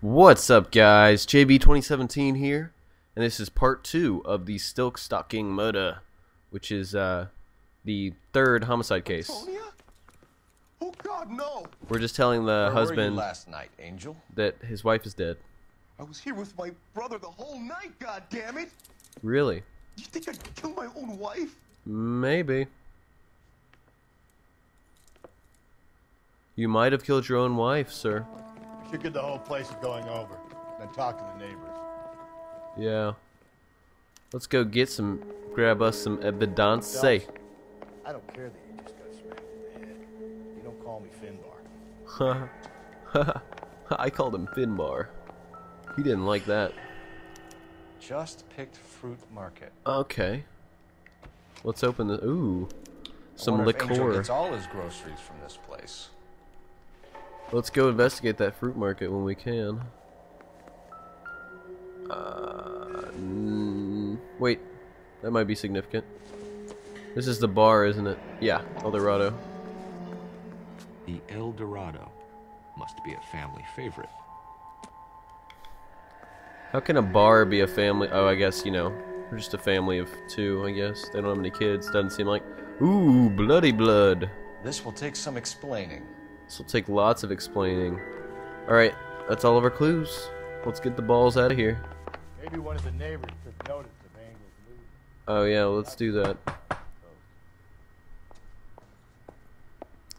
What's up, guys? JB2017 here, and this is part 2 of the Stilk Stalking murder, which is the third homicide case. Antonia? Oh God, no! We're just telling the husband were you last night, Angel? that his wife is dead. I was here with my brother the whole night. God damn it! Really? You think I'd kill my own wife? Maybe. You might have killed your own wife, sir. We should get the whole place going over, then talk to the neighbors. Yeah. Let's go grab us some evidence. I don't care that you just got smacked in the head. You don't call me Finbar. I called him Finbar. He didn't like that. Just picked Fruit Market. Okay. Let's open the... Ooh. Some If Angel liqueur. gets all his groceries from this place. Let's go investigate that fruit market when we can. Wait. That might be significant. This is the bar, isn't it? Yeah, El Dorado. The El Dorado must be a family favorite. How can a bar be a family? Oh, I guess, you know, we're just a family of 2, I guess. They don't have any kids. Doesn't seem like... Ooh, bloody blood. This will take some explaining. This will take lots of explaining. Alright, that's all of our clues. Let's get the balls out of here. Maybe one of the neighbors took notice of Angel's move. Oh yeah, let's do that.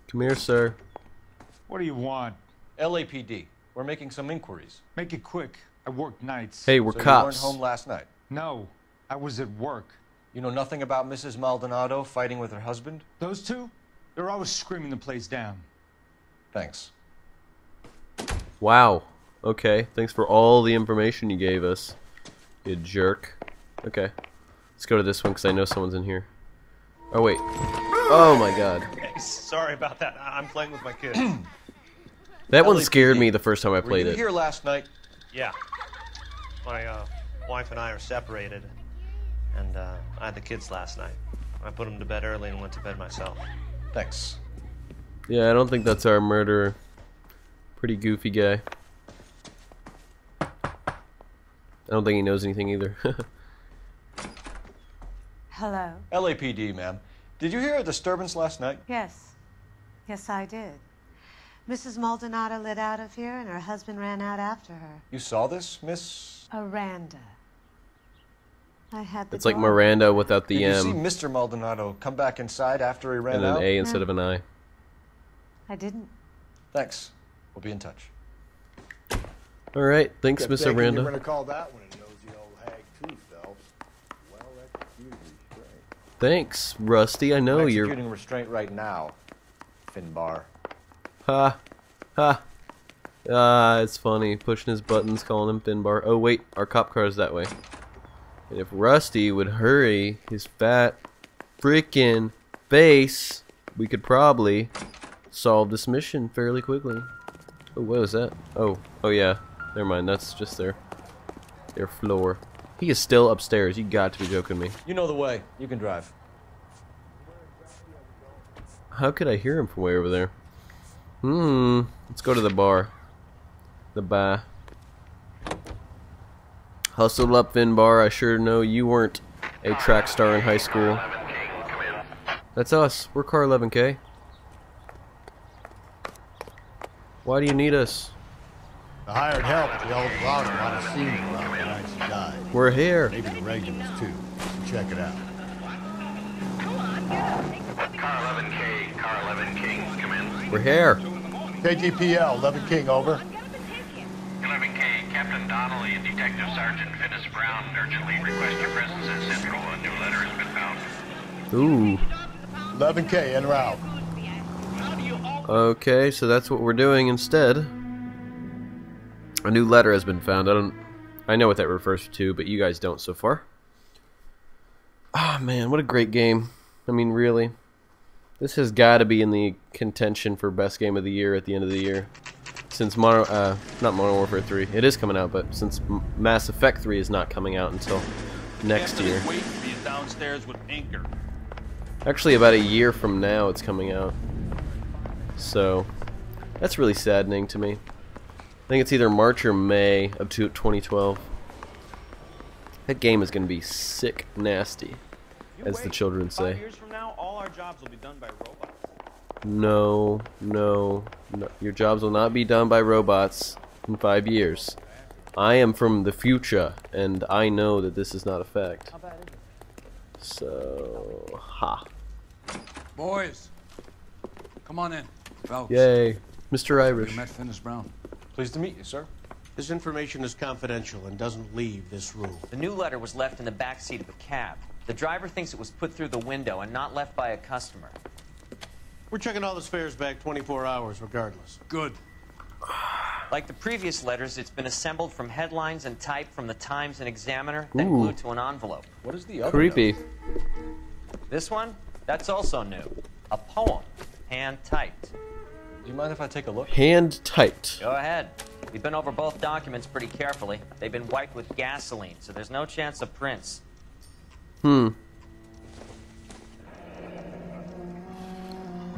Come here, sir. What do you want? LAPD. We're making some inquiries. Make it quick. I work nights. Hey, we're So cops. you weren't home last night? No, I was at work. You know nothing about Mrs. Maldonado fighting with her husband? Those two? They're always screaming the place down. Thanks. Wow. Okay, thanks for all the information you gave us, you jerk. Okay, let's go to this one because I know someone's in here. Oh wait. Oh my god. Hey, sorry about that. I'm playing with my kid. That one LAPD. scared me the first time I Were played you it. here last night? Yeah. My wife and I are separated, and I had the kids last night. I put them to bed early and went to bed myself. Thanks. Yeah, I don't think that's our murderer. Pretty goofy guy. I don't think he knows anything either. Hello? LAPD, ma'am. Did you hear a disturbance last night? Yes. Yes, I did. Mrs. Maldonado lit out of here, and her husband ran out after her. You saw this, Miss? Aranda. I had the It's like door. Miranda without the Did you see M Mr. Maldonado come back inside after he ran and an out? A instead of an I. I didn't. Thanks. We'll be in touch. Alright, thanks, Kept Miss thinking you were Miranda. gonna call that one a nosy old hag too, Phelps. Well, executed restraint. Thanks, Rusty. I know I'm you're... executing restraint right now, Finbar. Ha. Ha. Ah, it's funny. Pushing his buttons, calling him Finbar. Oh, wait. Our cop car is that way. And if Rusty would hurry his fat freaking face, we could probably solve this mission fairly quickly. Oh, what is that? Oh. Oh, yeah. Never mind. That's just their floor. He is still upstairs. You got to be joking me. You know the way. You can drive. How could I hear him from way over there? Let's go to the bar. The bar. Hustle up, Finbar. I sure know you weren't a track star in high school. That's us. We're car 11K. Why do you need us? I hired help at the old Dorado on a scene around the night she died. We're here. Maybe the regulars too. Check it out. Car 11K, Car 11 Kings, come in. We're here. KGPL, 11 King, over. 11K, Captain Donnelly and Detective Sergeant Finnis Brown urgently request your presence at Central. A new letter has been found. Ooh. 11K, en route. Okay, so that's what we're doing instead. A new letter has been found. I know what that refers to, but you guys don't so far. Ah, man, what a great game. I mean, really. This has got to be in the contention for best game of the year at the end of the year. Since not Modern Warfare 3. It is coming out, but since Mass Effect 3 is not coming out until next year. Wait for you downstairs with Anchor. Actually, about a year from now it's coming out. So, that's really saddening to me. I think it's either March or May of 2012. That game is going to be sick nasty, as the children say. 5 years from now, all our jobs will be done by robots. No, no, no. Your jobs will not be done by robots in 5 years. I am from the future, and I know that this is not a fact. So, ha. Boys, come on in. Phelps. Yay. Mr. Irish. You met Finis Brown. Pleased to meet you, sir. This information is confidential and doesn't leave this room. The new letter was left in the back seat of a cab. The driver thinks it was put through the window and not left by a customer. We're checking all the spares back 24 hours regardless. Good. Like the previous letters, it's been assembled from headlines and typed from the Times and Examiner, then Ooh. glued to an envelope. What is the other Creepy. note? This one? That's also new. A poem, hand-typed. Do you mind if I take a look? Hand typed. Go ahead. We've been over both documents pretty carefully. They've been wiped with gasoline, so there's no chance of prints.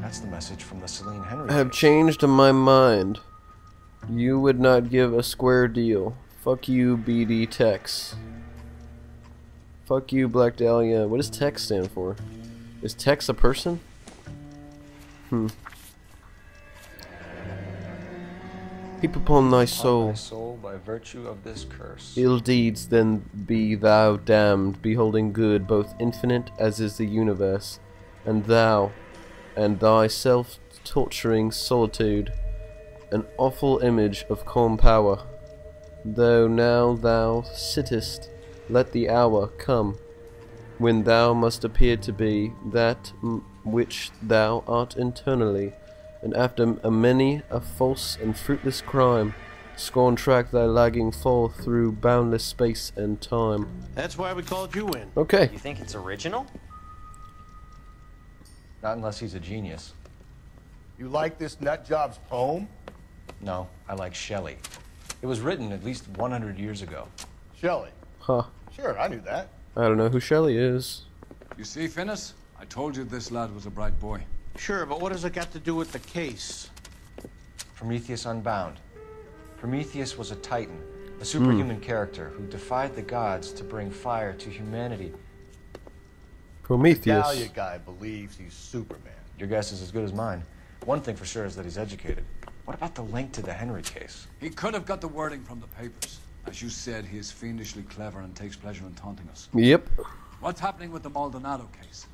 That's the message from the Celine Henry I have case. changed my mind. You would not give a square deal. Fuck you, BD Tex. Fuck you, Black Dahlia. What does Tex stand for? Is Tex a person? Heap upon thy soul. My soul by virtue of this curse. Ill deeds, then be thou damned, beholding good, both infinite as is the universe, and thou, and thy self-torturing solitude, an awful image of calm power. Though now thou sittest, let the hour come, when thou must appear to be that which thou art internally, and after a many a false and fruitless crime, scorn track thy lagging fall through boundless space and time. That's why we called you in. Okay. You think it's original? Not unless he's a genius. You like this nutjob's poem? No, I like Shelley. It was written at least 100 years ago. Shelley. Huh. Sure, I knew that. I don't know who Shelley is. You see, Finis? I told you this lad was a bright boy. Sure, but what has it got to do with the case? Prometheus Unbound. Prometheus was a titan, a superhuman character who defied the gods to bring fire to humanity. Prometheus. Dahlia guy believes he's Superman. Your guess is as good as mine. One thing for sure is that he's educated. What about the link to the Henry case? He could have got the wording from the papers. As you said, he is fiendishly clever and takes pleasure in taunting us. Yep. What's happening with the Maldonado case?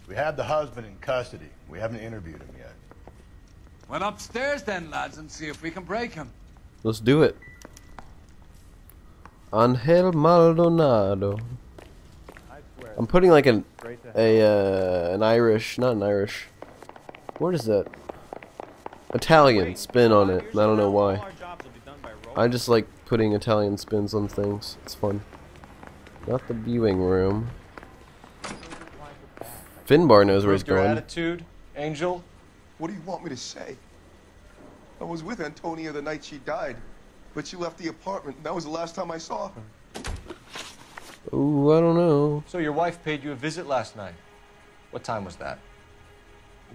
We have the husband in custody. We haven't interviewed him yet. Well, upstairs then, lads, and see if we can break him. Let's do it. Angel Maldonado. I'm putting like an Irish, not an Irish. What is that? Italian spin on it. I don't know why. I just like putting Italian spins on things. It's fun. Not the viewing room. Finbar knows where he's Your going. attitude, Angel? What do you want me to say? I was with Antonia the night she died, but she left the apartment, and that was the last time I saw her. Ooh, I don't know. So your wife paid you a visit last night. What time was that?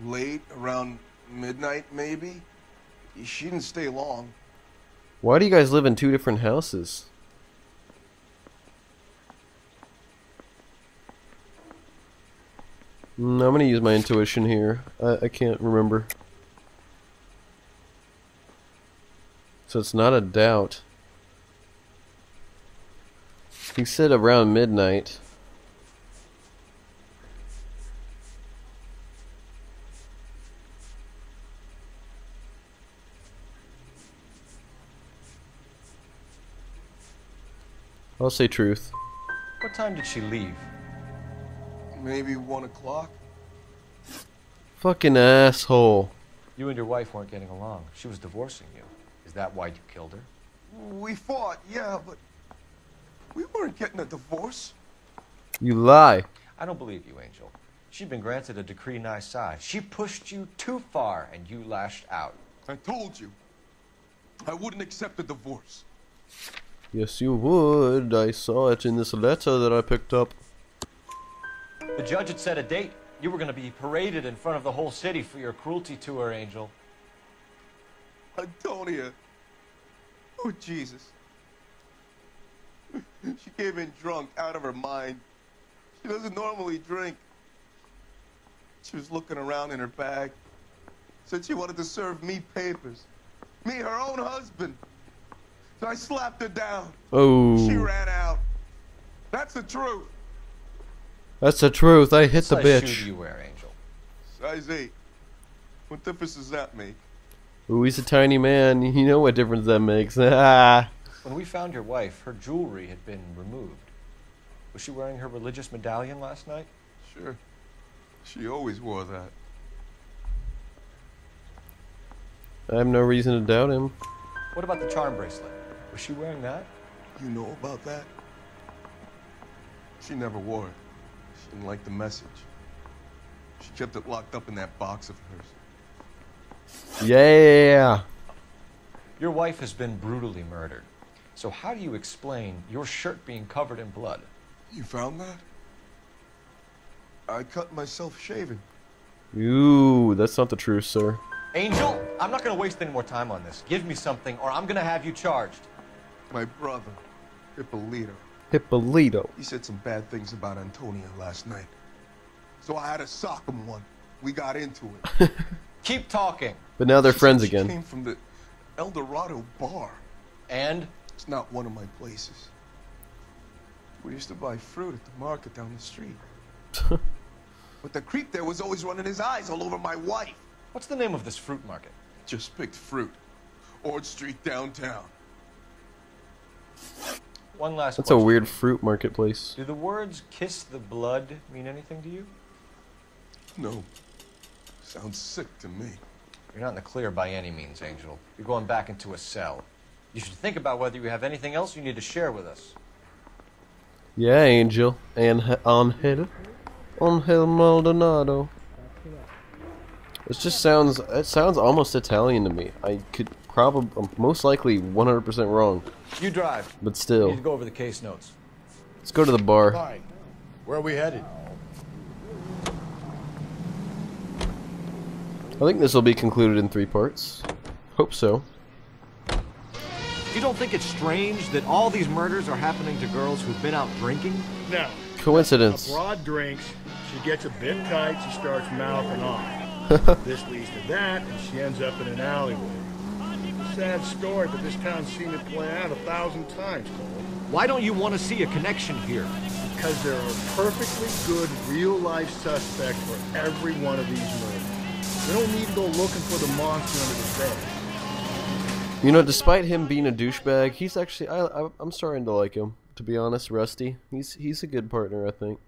Late, around midnight, maybe? She didn't stay long. Why do you guys live in two different houses? I'm gonna use my intuition here. I can't remember. So it's not a doubt. He said around midnight. I'll say truth. What time did she leave? Maybe 1 o'clock? Fucking asshole. You and your wife weren't getting along. She was divorcing you. Is that why you killed her? We fought, yeah, but we weren't getting a divorce. You lie. I don't believe you, Angel. She'd been granted a decree nisi. She pushed you too far, and you lashed out. I told you. I wouldn't accept a divorce. Yes, you would. I saw it in this letter that I picked up. The judge had set a date. You were going to be paraded in front of the whole city for your cruelty to her, Angel. Antonia. Oh, Jesus. She came in drunk, out of her mind. She doesn't normally drink. She was looking around in her bag. Said she wanted to serve me papers. Me, her own husband. So I slapped her down. Oh. She ran out. That's the truth. That's the truth. I hit the What size bitch. shoe do you wear, Angel? Size 8. What difference does that make? Ooh, he's a tiny man. You know what difference that makes. Ah. When we found your wife, her jewelry had been removed. Was she wearing her religious medallion last night? Sure. She always wore that. I have no reason to doubt him. What about the charm bracelet? Was she wearing that? You know about that? She never wore it. She didn't like the message. She kept it locked up in that box of hers. Yeah. Your wife has been brutally murdered. So how do you explain your shirt being covered in blood? You found that? I cut myself shaving. Ooh, that's not the truth, sir. Angel, I'm not going to waste any more time on this. Give me something or I'm going to have you charged. My brother, Hippolito. Hippolito. He said some bad things about Antonia last night. So I had to sock him one. We got into it. Keep talking. But now they're friends She again. came from the El Dorado bar. And? It's not one of my places. We used to buy fruit at the market down the street. But the creep there was always running his eyes all over my wife. What's the name of this fruit market? Just picked fruit. Ord Street downtown. One last That's question. a weird fruit marketplace. Do the words kiss the blood mean anything to you? No. Sounds sick to me. You're not in the clear by any means, Angel. You're going back into a cell. You should think about whether you have anything else you need to share with us. Yeah, Angel. And Angel Maldonado. It sounds almost Italian to me. I could probably, most likely 100% wrong. You drive. But You still. need to go over the case notes. Let's go to the bar. Hi. Where are we headed? I think this will be concluded in 3 parts. Hope so. You don't think it's strange that all these murders are happening to girls who've been out drinking? No. Coincidence. A broad drinks, she gets a bit tight, she starts mouthing off. This leads to that, and she ends up in an alleyway. It's a sad story, but this town's seen it play out 1,000 times, Cole. Why don't you want to see a connection here? Because there are perfectly good, real-life suspects for every one of these murders. We don't need to go looking for the monster under the bed. You know, despite him being a douchebag, he's actually I'm starting to like him. To be honest, Rusty, he's a good partner, I think.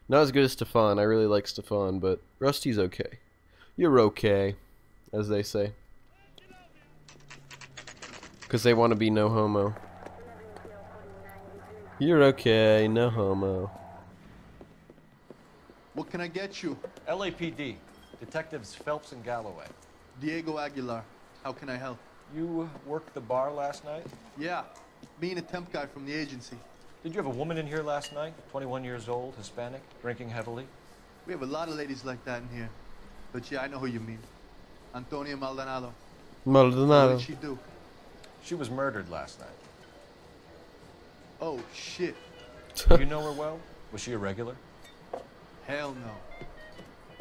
Not as good as Stefan. I really like Stefan, but Rusty's okay. You're okay, as they say, because they want to be no homo. You're okay, no homo. What can I get you? LAPD, Detectives Phelps and Galloway. Diego Aguilar. How can I help? You worked the bar last night? Yeah, me and a temp guy from the agency. Did you have a woman in here last night? 21 years old, Hispanic, drinking heavily? We have a lot of ladies like that in here. But yeah, I know who you mean. Antonia Maldonado. Maldonado. What did she do? She was murdered last night. Oh, shit. Do you know her well? Was she a regular? Hell no.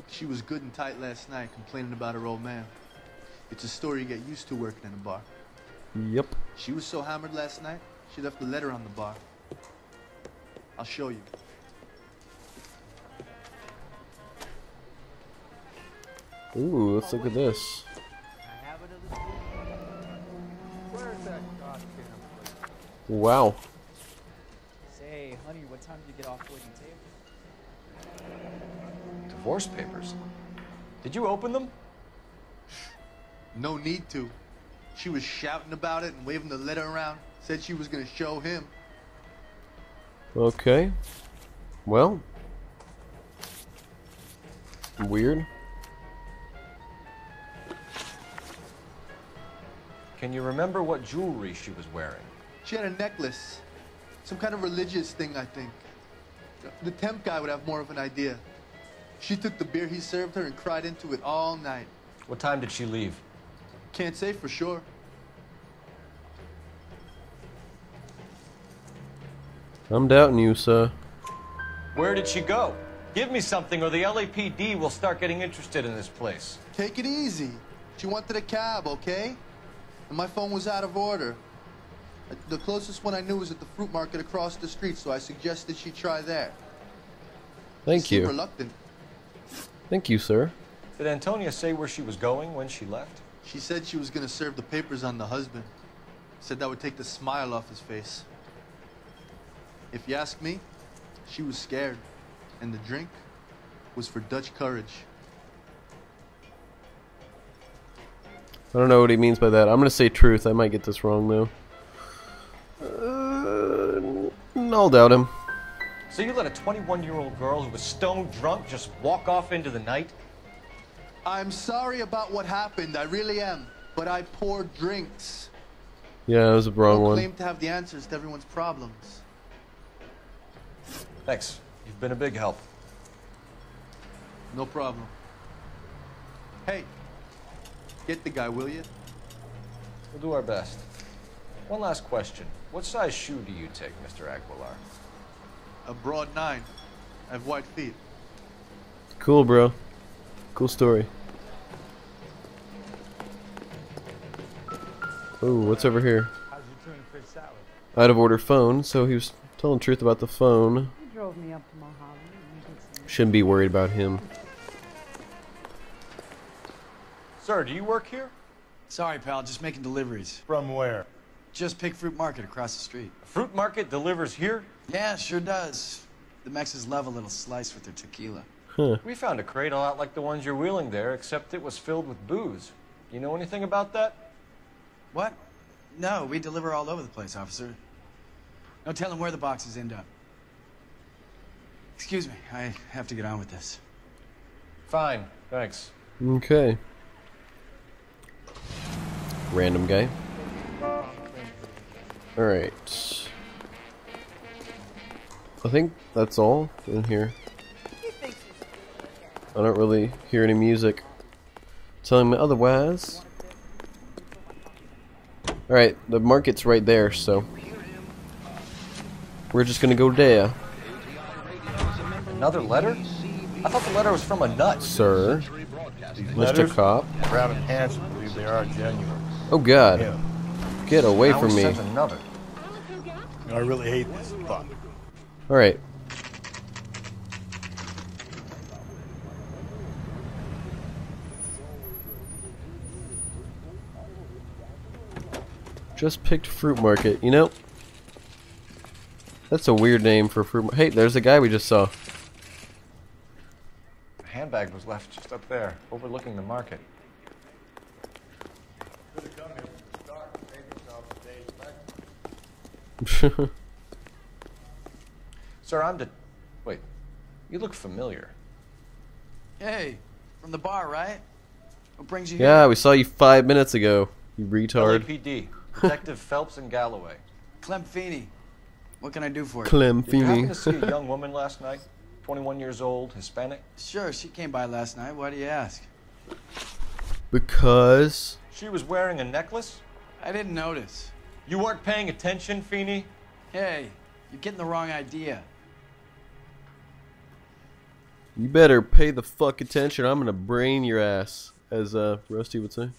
She was good and tight last night, complaining about her old man. It's a story you get used to working in a bar. Yep. She was so hammered last night, she left a letter on the bar. I'll show you. Ooh, let's look at this. Wow. Say, honey, what time did you get off work and tape? Divorce papers. Did you open them? No need to. She was shouting about it and waving the letter around. Said she was gonna show him. Okay. Well. Weird. Can you remember what jewelry she was wearing? She had a necklace. Some kind of religious thing, I think. The temp guy would have more of an idea. She took the beer he served her and cried into it all night. What time did she leave? Can't say for sure. I'm doubting you, sir. Where did she go? Give me something or the LAPD will start getting interested in this place. Take it easy. She wanted a cab, okay? And my phone was out of order. The closest one I knew was at the fruit market across the street, so I suggested she try there. Thank you. Reluctant. Thank you, sir. Did Antonia say where she was going when she left? She said she was going to serve the papers on the husband. Said that would take the smile off his face. If you ask me, she was scared. And the drink was for Dutch courage. I don't know what he means by that. I'm gonna say truth. I might get this wrong though. I'll doubt him. So you let a 21-year-old girl who was stone drunk just walk off into the night? I'm sorry about what happened. I really am. But I poured drinks. Yeah, it was a wrong one. Claim to have the answers to everyone's problems. Thanks. You've been a big help. No problem. Hey, get the guy, will you? We'll do our best. One last question. What size shoe do you take, Mr. Aguilar? A broad 9. I have white feet. Cool, bro. Cool story. Oh, what's over here? How's your tuna fish salad? Out of order phone, so he was telling the truth about the phone. He drove me up to Mojave. Shouldn't be worried about him. Sir, do you work here? Sorry, pal, just making deliveries. From where? Just Pig Fruit Market across the street. Fruit Market delivers here? Yeah, sure does. The Mexes love a little slice with their tequila. Huh. We found a crate a lot like the ones you're wheeling there, except it was filled with booze. You know anything about that? What? No, we deliver all over the place, officer. No telling where the boxes end up. Excuse me, I have to get on with this. Fine, thanks. Okay. Random guy. Alright. I think that's all in here. I don't really hear any music telling me otherwise. Alright, the market's right there, so we're just gonna go there. Another letter? I thought the letter was from a nut. Sir. Mr. Cop. Brown and Hanson believe they are genuine. Oh god. Yeah. Get away Now from he me. sends another. I really hate this fuck. Alright. Just picked fruit market. You know, that's a weird name for fruit. Hey, there's the guy we just saw. The handbag was left just up there, overlooking the market. Sir, wait, you look familiar. Hey, from the bar, right? What brings you Yeah, here? we saw you 5 minutes ago, you retard. LAPD, Detective Phelps and Galloway. Clem Feeney. What can I do for you? Clem Did you happen to Feeney. see a young woman last night? 21 years old, Hispanic? Sure, she came by last night. Why do you ask? Because She was wearing a necklace? I didn't notice. You weren't paying attention, Feeney? Hey, you're getting the wrong idea. you better pay the fuck attention. I'm gonna brain your ass, as Rusty would say.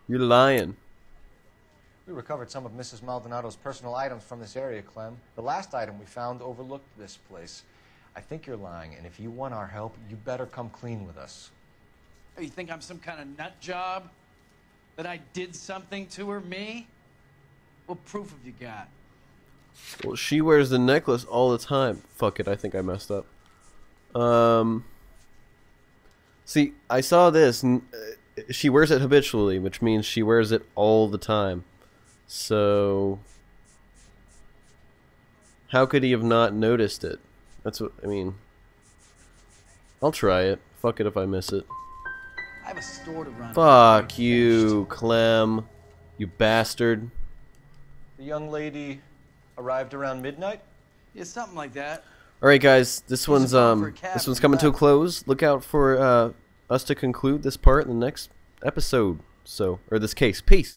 You're lying. We recovered some of Mrs. Maldonado's personal items from this area, Clem. The last item we found overlooked this place. I think you're lying, and if you want our help, you better come clean with us. Oh, you think I'm some kind of nut job? That I did something to her, me? What proof have you got? Well, she wears the necklace all the time. Fuck it, I think I messed up. See, I saw this. She wears it habitually, which means she wears it all the time. So, how could he have not noticed it? That's what, I mean. I'll try it. Fuck it if I miss it. I have a store to run. Fuck you, Clem. You bastard. The young lady arrived around midnight? Yeah, something like that. Alright guys, this one's phone for a this cab one's and coming to a left. close. Look out for us to conclude this part in the next episode. So, or this case. Peace.